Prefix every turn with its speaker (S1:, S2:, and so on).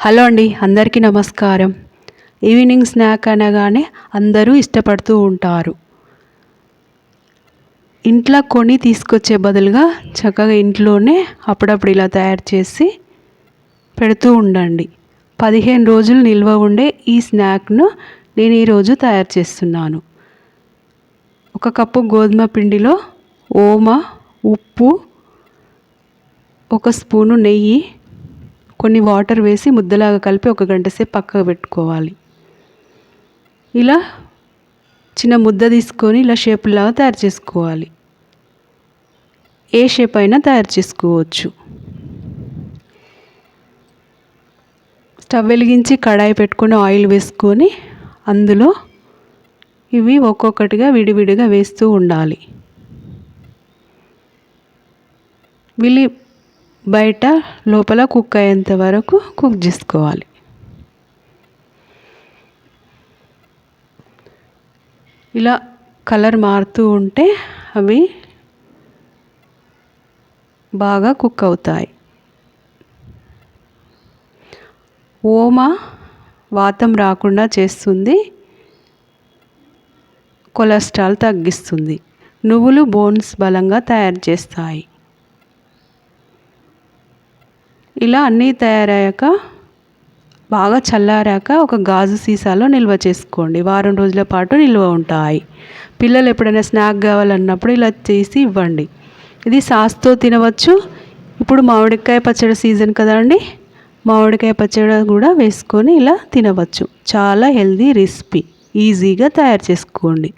S1: Hello అండి, అందరికీ నమస్కారం. ఈవినింగ్ స్నాక్ అనగానే అందరూ ఇష్టపడుతూ ఉంటారు. ఇంట్లో కొని తీసుకొచ్చే బదులుగా చక్కగా ఇంట్లోనే అప్పుడప్పుడు ఇలా తయారు చేసి పెడుతూ ఉండండి. 15 రోజులు నిల్వ ఉండే ఈ స్నాక్ను నేను ఈరోజు తయారు చేస్తున్నాను. 1 కప్పు గోధుమ పిండిలో ఓమ, ఉప్పు, 1 స్పూను నెయ్యి, కొన్ని వాటర్ వేసి ముద్దలాగా కలిపి 1 గంట సేపు పక్కకు పెట్టుకోవాలి. ఇలా చిన్న ముద్ద తీసుకొని ఇలా షేపులాగా తయారు చేసుకోవాలి. ఏ షేప్ అయినా తయారు చేసుకోవచ్చు. స్టవ్ వెలిగించి కడాయి పెట్టుకొని ఆయిల్ వేసుకొని అందులో ఇవి ఒక్కొక్కటిగా విడివిడిగా వేస్తూ ఉండాలి. వీళ్ళు బయట లోపల కుక్ అయ్యేంత వరకు కుక్ చేసుకోవాలి. ఇలా కలర్ మారుతూ ఉంటే అవి బాగా కుక్ అవుతాయి. ఓమ వాతం రాకుండా చేస్తుంది, కొలెస్ట్రాల్ తగ్గిస్తుంది. నువ్వులు బోన్స్ బలంగా తయారు చేస్తాయి. ఇలా అన్నీ తయారయ్యాక బాగా చల్లారాక ఒక గాజు సీసాలో నిల్వ చేసుకోండి. వారం రోజుల పాటు నిల్వ ఉంటాయి. పిల్లలు ఎప్పుడైనా స్నాక్ కావాలన్నప్పుడు ఇలా చేసి ఇవ్వండి. ఇది సాస్తో తినవచ్చు. ఇప్పుడు మామిడికాయ పచ్చడి సీజన్ కదండి, మామిడికాయ పచ్చడి కూడా వేసుకొని ఇలా తినవచ్చు. చాలా హెల్దీ రెసిపీ, ఈజీగా తయారు చేసుకోండి.